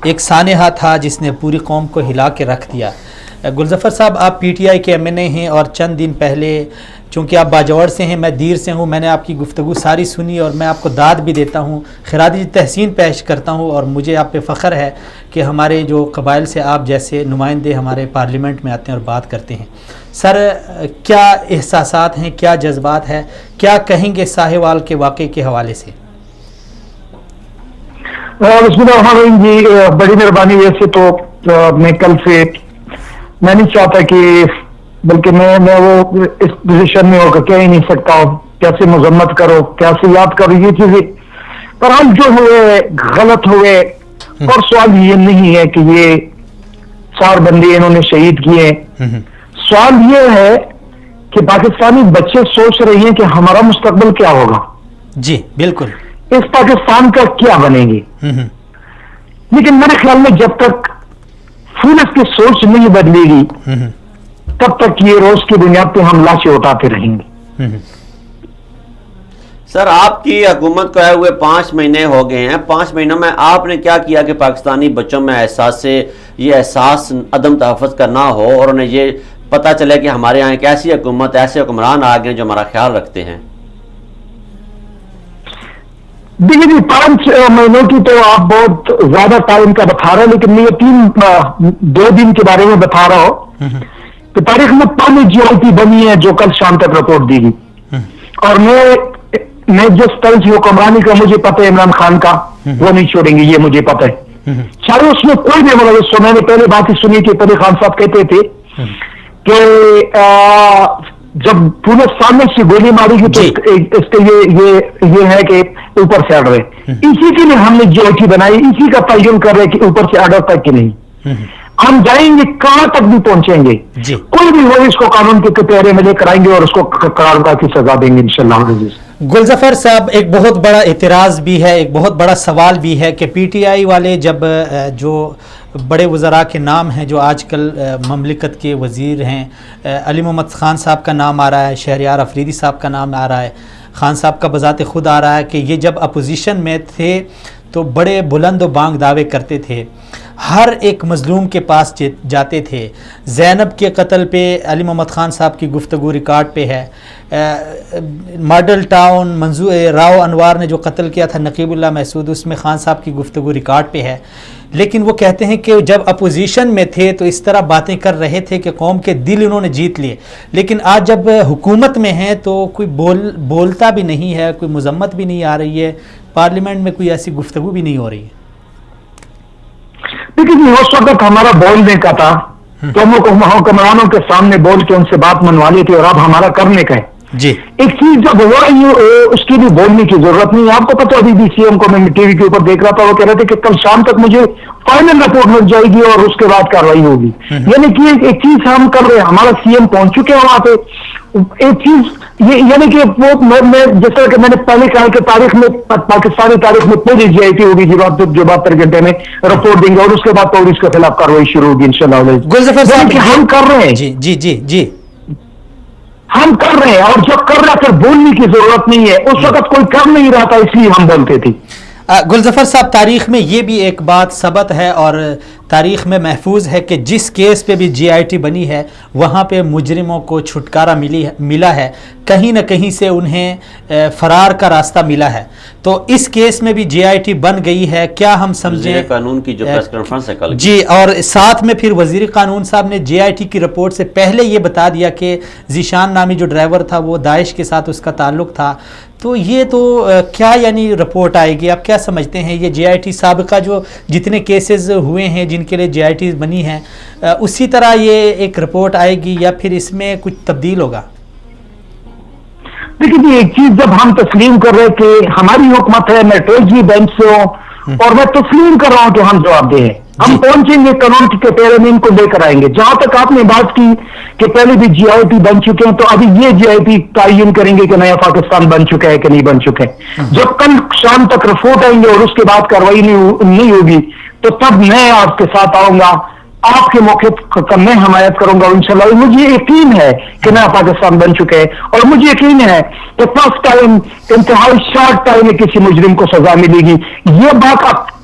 ایک سانحہ تھا جس نے پوری قوم کو ہلا کے رکھ دیا. گلظفر صاحب آپ پی ٹی آئی کے ایم این اے ہیں اور چند دن پہلے چونکہ آپ باجوڑ سے ہیں, میں دیر سے ہوں, میں نے آپ کی گفتگو ساری سنی اور میں آپ کو داد بھی دیتا ہوں, خراج تحسین پیش کرتا ہوں اور مجھے آپ پہ فخر ہے کہ ہمارے جو قبائل سے آپ جیسے نمائندے ہمارے پارلیمنٹ میں آتے ہیں اور بات کرتے ہیں. سر کیا احساسات ہیں, کیا جذبات ہیں, کیا کہیں گے ساہیوال کے واقعے کے حوالے سے؟ بسم اللہ الرحمن الرحیم جی, بڑی مہربانی. ویسے تو میں کل سے میں نہیں چاہتا کہ بلکہ میں وہ اس پوزیشن میں ہو کر کہہ ہی نہیں سکتا ہوں کیسے مذمت کرو کیسے یاد کرو یہ چیزیں, پر ہم جو ہوئے غلط ہوئے. اور سوال یہ نہیں ہے کہ یہ 4 بندے انہوں نے شہید کیے, سوال یہ ہے کہ پاکستانی بچے سوچ رہے ہیں کہ ہمارا مستقبل کیا ہوگا. جی بالکل, اس پاکستان کا کیا بنے گی. لیکن میرے خیال میں جب تک فولس کی سوچ نہیں بدلے گی تب تک یہ روز کی بنیاد پہ ہم لاشیں اٹھاتے رہیں گے. سر آپ کی حکومت کو آئے ہوئے 5 مہینے ہو گئے ہیں. 5 مہینوں میں آپ نے کیا کیا کہ پاکستانی بچوں میں یہ احساس عدم تحفظ کرنا ہو اور انہیں یہ پتہ چلے کہ ہمارے یہاں ایک ایسی حکومت, ایسے حکمران آ گئے جو ہمارا خیال رکھتے ہیں؟ دیکھیے جی 5 مہینوں کی تو آپ بہت زیادہ ٹائم کا بتا رہے ہیں, لیکن میں 2 دن کے بارے میں بتا رہا ہوں کہ تاریخ میں پہلی جی آئی ٹی بنی ہے جو کل شام تک رپورٹ دی گئی. اور میں جس طرح سے حکمرانی کا مجھے پتہ ہے عمران خان کا وہ نہیں چھوڑیں گے, یہ مجھے پتہ ہے. چاہے اس میں کوئی بھی ملوث ہو. میں نے پہلے بات ہی سنی کہ پہلے خان صاحب کہتے تھے کہ جب پورے سامنے سے گولی ماری گی تو اس کے یہ ہے کہ اوپر سے آرڈر ہے. اسی کے لیے ہم نے جی آئی ٹی بنائی, اسی کا تعین کر رہے کہ اوپر سے آرڈر تک کہ نہیں. ہم جائیں گے کہاں تک بھی پہنچیں گے, کوئی بھی ہو اس کو قانون کے کٹہرے میں لے کر آئیں گے اور اس کو قرار کی سزا دیں گے انشاءاللہ. گلظفر صاحب ایک بہت بڑا اعتراض بھی ہے, ایک بہت بڑا سوال بھی ہے کہ پی ٹی آئی والے جب جو بڑے وزراء کے نام ہیں جو آج کل مملکت کے وزیر ہیں, علی محمد خان صاحب کا نام آ رہا ہے, شہریار افریدی صاحب کا نام آ رہا ہے, خان صاحب کا بذات خود آ رہا ہے کہ یہ جب اپوزیشن میں تھے تو بڑے بلند و بانگ دعوے کرتے تھے, ہر ایک مظلوم کے پاس جاتے تھے. زینب کے قتل پہ علی محمد خان صاحب کی گفتگو ریکارڈ پہ ہے. ماڈل ٹاؤن راؤ انوار نے جو قتل کیا تھا نقیب اللہ محسود, اس میں خان صاحب کی گفتگو ریکارڈ پہ ہے. لیکن وہ کہتے ہیں کہ جب اپوزیشن میں تھے تو اس طرح باتیں کر رہے تھے کہ قوم کے دل انہوں نے جیت لیے, لیکن آج جب حکومت میں ہیں تو کوئی بولتا بھی نہیں ہے, کوئی مذمت بھی نہیں آ رہی ہے, پارلیمنٹ میں کوئی ایسی گفتگو بھی نہیں ہو رہی ہے. لیکن اس وقت ہمارا بولنے کا تھا تو ہم حکمرانوں کے سامنے بول کے ان سے بات منوا لی تھی, اور اب ہمارا کرنے کا ہے. جی ایک چیز جب ہو رہی ہے اس کی بھی بولنے کی ضرورت نہیں. آپ کو پتہ ابھی بھی سی ایم کو میں ٹی وی کے اوپر دیکھ رہا تھا, وہ کہہ رہے تھے کہ کل شام تک مجھے فائنل رپورٹ مل جائے گی اور اس کے بعد کاروائی ہوگی. یعنی کہ ایک چیز ہم کر رہے ہیں, ہمارا سی ایم پہنچ چکے ہیں وہاں پہ. ایک چیز یعنی کہ وہ میں جس طرح کہ میں نے پہلے کہا کہ تاریخ میں پاکستانی تاریخ میں پہلی جی آئی ٹی ہوگی جو 72 گھنٹے میں رپورٹ دیں گے, اور اس کے بعد پولیس کے خلاف کاروائی شروع ہوگی انشاءاللہ. گلظفر صاحب ہم کر رہے ہیں, جی جی جی جی ہم کر رہے ہیں, اور جب کر رہا پھر بولنے کی ضرورت نہیں ہے. اس وقت کوئی کر نہیں رہا تھا اس لیے ہم بولتے تھے. گلظفر صاحب تاریخ میں یہ بھی ایک بات ثبت ہے اور تاریخ میں محفوظ ہے کہ جس کیس پہ بھی جی آئی ٹی بنی ہے وہاں پہ مجرموں کو چھٹکارا ملا ہے, کہیں نہ کہیں سے انہیں فرار کا راستہ ملا ہے. تو اس کیس میں بھی جی آئی ٹی بن گئی ہے. کیا ہم سمجھیں قانون کی جو پریس کانفرنس ہے کل, جی, اور ساتھ میں پھر وزیر قانون صاحب نے جی آئی ٹی کی رپورٹ سے پہلے یہ بتا دیا کہ ذیشان نامی جو ڈرائیور تھا وہ داعش کے ساتھ اس کا تعلق تھا. تو یہ تو کیا یعنی رپورٹ آئے گی, آپ کیا سمجھتے ہیں یہ جے آئی ٹی سابقہ جو جتنے کیسز ہوئے ہیں جن کے لیے جے آئی ٹی بنی ہیں اسی طرح یہ ایک رپورٹ آئے گی یا پھر اس میں کچھ تبدیل ہوگا؟ دیکھیے ایک چیز جب ہم تسلیم کر رہے کہ ہماری حکومت ہے, میں ٹویلویں بینچ سے ہوں اور میں تسلیم کر رہا ہوں کہ ہم جواب دہ ہیں, ہم پہنچیں گے قانون کے کٹہرے میں ان کو لے کر آئیں گے. جہاں تک آپ نے بات کی کہ پہلے بھی جی آئی ٹی بن چکے ہیں تو ابھی یہ جی آئی ٹی تعین کریں گے کہ نیا پاکستان بن چکا ہے کہ نہیں بن چکے. جب کل شام تک رپورٹ آئیں گے اور اس کے بعد کاروائی نہیں ہوگی تو تب میں آپ کے ساتھ آؤں گا, آپ کے موقع کا میں حمایت کروں گا انشاءاللہ. مجھے یقین ہے کہ نیا پاکستان بن چکے ہے اور مجھے یقین ہے کہ فرسٹ ٹائم انتہائی شارٹ ٹائم میں کسی مجرم کو سزا ملے گی. یہ بات